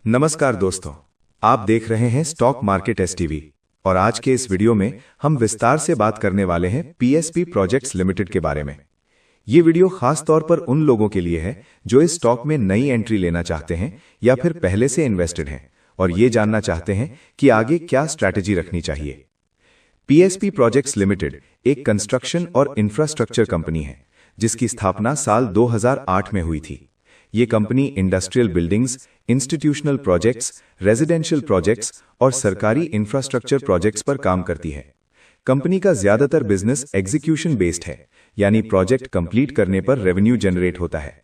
नमस्कार दोस्तों, आप देख रहे हैं स्टॉक मार्केट एसटीवी और आज के इस वीडियो में हम विस्तार से बात करने वाले हैं पीएसपी प्रोजेक्ट्स लिमिटेड के बारे में। ये वीडियो खास तौर पर उन लोगों के लिए है जो इस स्टॉक में नई एंट्री लेना चाहते हैं या फिर पहले से इन्वेस्टेड हैं और ये जानना चाहते हैं कि आगे क्या स्ट्रैटेजी रखनी चाहिए। पीएसपी प्रोजेक्ट्स लिमिटेड एक कंस्ट्रक्शन और इंफ्रास्ट्रक्चर कंपनी है जिसकी स्थापना साल 2008 में हुई थी। ये company industrial buildings, institutional projects, residential projects और सरकारी इंफ्रास्ट्रक्चर प्रोजेक्ट्स पर काम करती है। कंपनी का ज्यादातर बिजनेस एग्जीक्यूशन बेस्ड है, यानी प्रोजेक्ट कंप्लीट करने पर रेवेन्यू जनरेट होता है।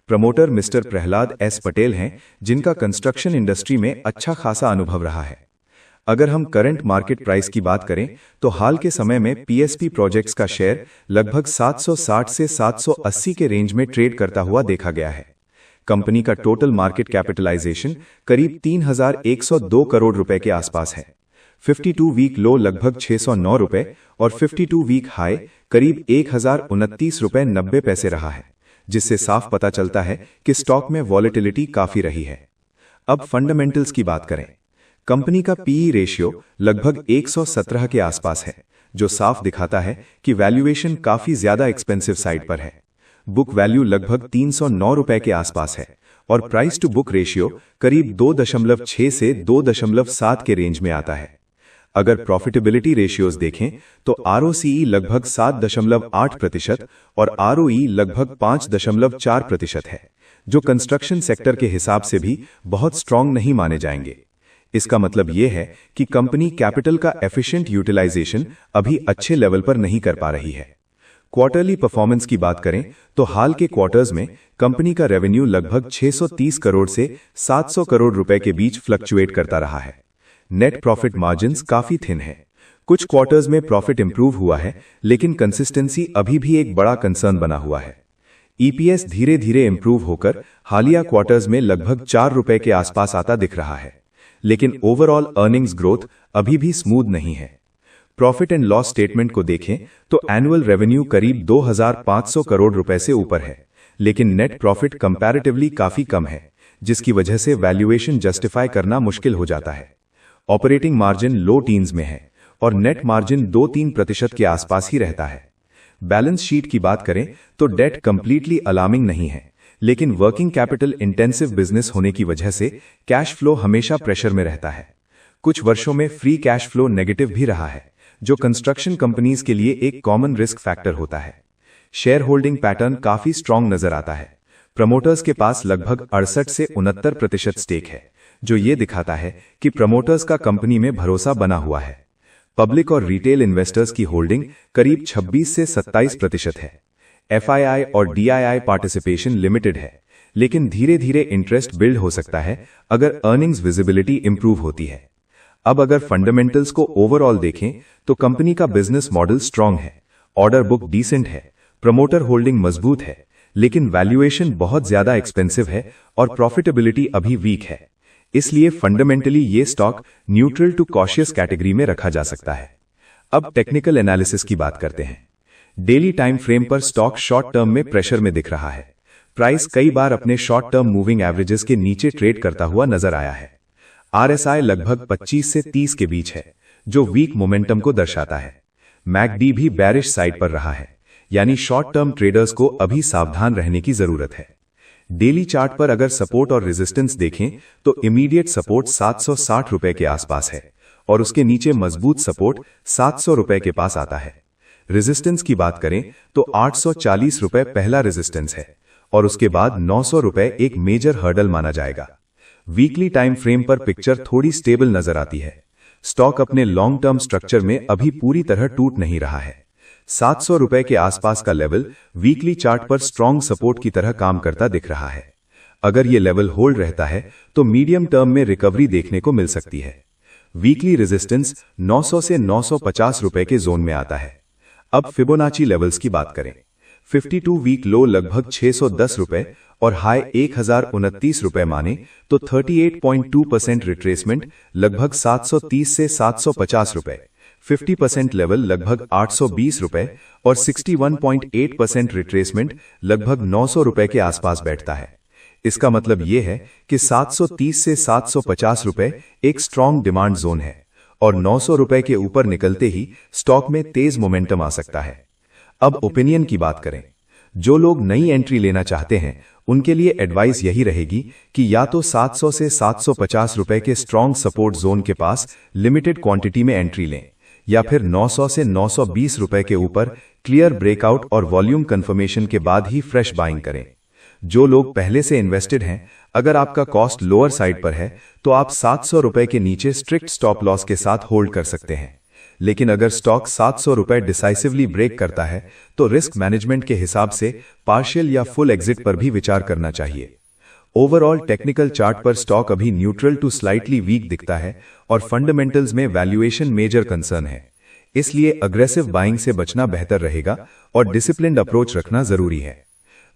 Promoter mister Prahlad S Patel हैं, जिनका कंस्ट्रक्शन इंडस्ट्री में अच्छा खासा अनुभव रहा है। अगर हम करंट मार्केट प्राइस की बात करें तो हाल के समय में पीएसपी प्रोजेक्ट्स का शेयर लगभग 760 से 780 के रेंज में ट्रेड करता हुआ देखा गया है। कंपनी का टोटल मार्केट कैपिटलाइजेशन करीब 3102 करोड़ रुपए के आसपास है। 52 वीक लो लगभग 609 रुपए और 52 वीक हाई करीब 1029 रुपए 90 पैसे रहा है, जिससे साफ पता चलता है कि स्टॉक में वॉलेटिलिटी काफी रही है। अब फंडामेंटल्स की बात करें। कंपनी का पीई रेशियो लगभग 117 के आसपास है, जो साफ दिखाता है कि वैल्यूएशन काफी ज्यादा एक्सपेंसिव साइड पर है। बुक वैल्यू लगभग 309 रुपए के आसपास है और प्राइस टू बुक रेशियो करीब 2.6 से 2.7 के रेंज में आता है। अगर प्रॉफिटेबिलिटी रेशियोज देखें तो आरओसीई लगभग 7.8% और आरओई लगभग 5.4% है, जो कंस्ट्रक्शन सेक्टर के हिसाब से भी बहुत स्ट्रांग नहीं माने जाएंगे। इसका मतलब यह है कि कंपनी कैपिटल का एफिशिएंट यूटिलाइजेशन अभी अच्छे लेवल पर नहीं कर पा रही है। क्वार्टरली परफॉर्मेंस की बात करें तो हाल के क्वार्टर्स में कंपनी का रेवेन्यू लगभग 630 करोड़ से 700 करोड़ रुपए के बीच फ्लक्चुएट करता रहा है। नेट प्रॉफिट मार्जिन्स काफी थिन है। कुछ क्वार्टर्स में प्रॉफिट इंप्रूव हुआ है, लेकिन कंसिस्टेंसी अभी भी एक बड़ा कंसर्न बना हुआ है। ईपीएस धीरे धीरे इंप्रूव होकर हालिया क्वार्टर्स में लगभग 4 रुपए के आसपास आता दिख रहा है, लेकिन ओवरऑल अर्निंग्स ग्रोथ अभी भी स्मूथ नहीं है। प्रॉफिट एंड लॉस स्टेटमेंट को देखें तो एनुअल रेवेन्यू करीब 2500 करोड़ रुपए से ऊपर है, लेकिन नेट प्रॉफिट कंपैरेटिवली काफी कम है, जिसकी वजह से वैल्यूएशन जस्टिफाई करना मुश्किल हो जाता है। ऑपरेटिंग मार्जिन लो टीन्स में है और नेट मार्जिन 2-3% के आसपास ही रहता है। बैलेंस शीट की बात करें तो डेट कंप्लीटली अलार्मिंग नहीं है, लेकिन वर्किंग कैपिटल इंटेंसिव बिजनेस होने की वजह से कैश फ्लो हमेशा प्रेशर में रहता है। कुछ वर्षों में फ्री कैश फ्लो नेगेटिव भी रहा है, जो कंस्ट्रक्शन कंपनीज के लिए एक कॉमन रिस्क फैक्टर होता है। शेयर होल्डिंग पैटर्न काफी स्ट्रांग नजर आता है। प्रमोटर्स के पास लगभग 68 से 69% स्टेक है, जो ये दिखाता है कि प्रमोटर्स का कंपनी में भरोसा बना हुआ है। पब्लिक और रिटेल इन्वेस्टर्स की होल्डिंग करीब 26 से 27% है। एफआईआई और डीआईआई पार्टिसिपेशन लिमिटेड है, लेकिन धीरे धीरे इंटरेस्ट बिल्ड हो सकता है अगर अर्निंग्स विजिबिलिटी इंप्रूव होती है। अब अगर फंडामेंटल्स को ओवरऑल देखें तो कंपनी का बिजनेस मॉडल स्ट्रांग है, ऑर्डर बुक डिसेंट है, प्रमोटर होल्डिंग मजबूत है, लेकिन वैल्यूएशन बहुत ज्यादा एक्सपेंसिव है और प्रॉफिटेबिलिटी अभी वीक है। इसलिए फंडामेंटली ये stock neutral to cautious category में रखा जा सकता है। अब टेक्निकल एनालिसिस की बात करते हैं। डेली टाइम फ्रेम पर स्टॉक शॉर्ट टर्म में प्रेशर में दिख रहा है। प्राइस कई बार अपने शॉर्ट टर्म मूविंग एवरेजेस के नीचे ट्रेड करता हुआ नजर आया है। आरएसआई लगभग 25 से 30 के बीच है, जो वीक मोमेंटम को दर्शाता है। मैकडी भी बैरिश साइड पर रहा है, यानी शॉर्ट टर्म ट्रेडर्स को अभी सावधान रहने की जरूरत है। डेली चार्ट पर अगर सपोर्ट और रेजिस्टेंस देखें तो इमीडिएट सपोर्ट 760 रुपए के आसपास है और उसके नीचे मजबूत सपोर्ट 700 रुपए के पास आता है। रेजिस्टेंस की बात करें तो 840 रुपए पहला रेजिस्टेंस है और उसके बाद 900 रुपए एक मेजर हर्डल माना जाएगा। वीकली टाइम फ्रेम पर पिक्चर थोड़ी स्टेबल नजर आती है। स्टॉक अपने लॉन्ग टर्म स्ट्रक्चर में अभी पूरी तरह टूट नहीं रहा है। 700 रुपए के आसपास का लेवल वीकली चार्ट पर स्ट्रांग सपोर्ट की तरह काम करता दिख रहा है। अगर ये लेवल होल्ड रहता है तो मीडियम टर्म में रिकवरी देखने को मिल सकती है। वीकली रेजिस्टेंस 900 से 950 रुपए के जोन में आता है। अब फिबोनाची लेवल्स की बात करें। 52 वीक लो लगभग 610 रुपए और हाई 1029 रुपए माने तो 38.2% रिट्रेसमेंट लगभग 730 से 750 रुपए, 50% लेवल लगभग 820 रुपए और 61.8% रिट्रेसमेंट लगभग 900 रुपए के आसपास बैठता है। इसका मतलब ये है कि 730 से 750 रुपए एक स्ट्रॉन्ग डिमांड जोन है और 900 रुपए के ऊपर निकलते ही स्टॉक में तेज मोमेंटम आ सकता है। अब ओपिनियन की बात करें। जो लोग नई एंट्री लेना चाहते हैं उनके लिए एडवाइस यही रहेगी कि या तो 700 से 750 रुपए के स्ट्रॉन्ग सपोर्ट जोन के पास लिमिटेड क्वांटिटी में एंट्री लें, या फिर 900 से 920 रुपए के ऊपर क्लियर ब्रेकआउट और वॉल्यूम कंफर्मेशन के बाद ही फ्रेश बाइंग करें। जो लोग पहले से इन्वेस्टेड हैं, अगर आपका कॉस्ट लोअर साइड पर है तो आप 700 रुपए के नीचे स्ट्रिक्ट स्टॉप लॉस के साथ होल्ड कर सकते हैं। लेकिन अगर स्टॉक 700 रुपए डिसाइसिवली ब्रेक करता है तो रिस्क मैनेजमेंट के हिसाब से पार्शियल या फुल एग्जिट पर भी विचार करना चाहिए। ओवरऑल टेक्निकल चार्ट पर स्टॉक अभी न्यूट्रल टू स्लाइटली वीक दिखता है और फंडामेंटल्स में वैल्यूएशन मेजर कंसर्न है, इसलिए अग्रेसिव बाइंग से बचना बेहतर रहेगा और डिसिप्लिन्ड अप्रोच रखना जरूरी है।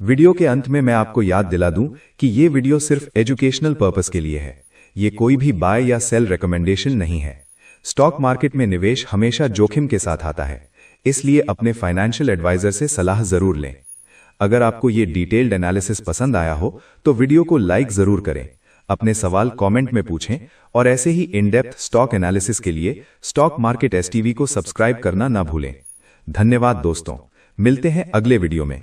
वीडियो के अंत में मैं आपको याद दिला दूं कि ये वीडियो सिर्फ एजुकेशनल पर्पस के लिए है, ये कोई भी बाय या सेल रिकमेंडेशन नहीं है। स्टॉक मार्केट में निवेश हमेशा जोखिम के साथ आता है, इसलिए अपने फाइनेंशियल एडवाइजर से सलाह जरूर लें। अगर आपको ये डिटेल्ड एनालिसिस पसंद आया हो तो वीडियो को लाइक जरूर करें, अपने सवाल कमेंट में पूछें और ऐसे ही इन डेप्थ स्टॉक एनालिसिस के लिए स्टॉक मार्केट एसटीवी को सब्सक्राइब करना ना भूलें। धन्यवाद दोस्तों, मिलते हैं अगले वीडियो में।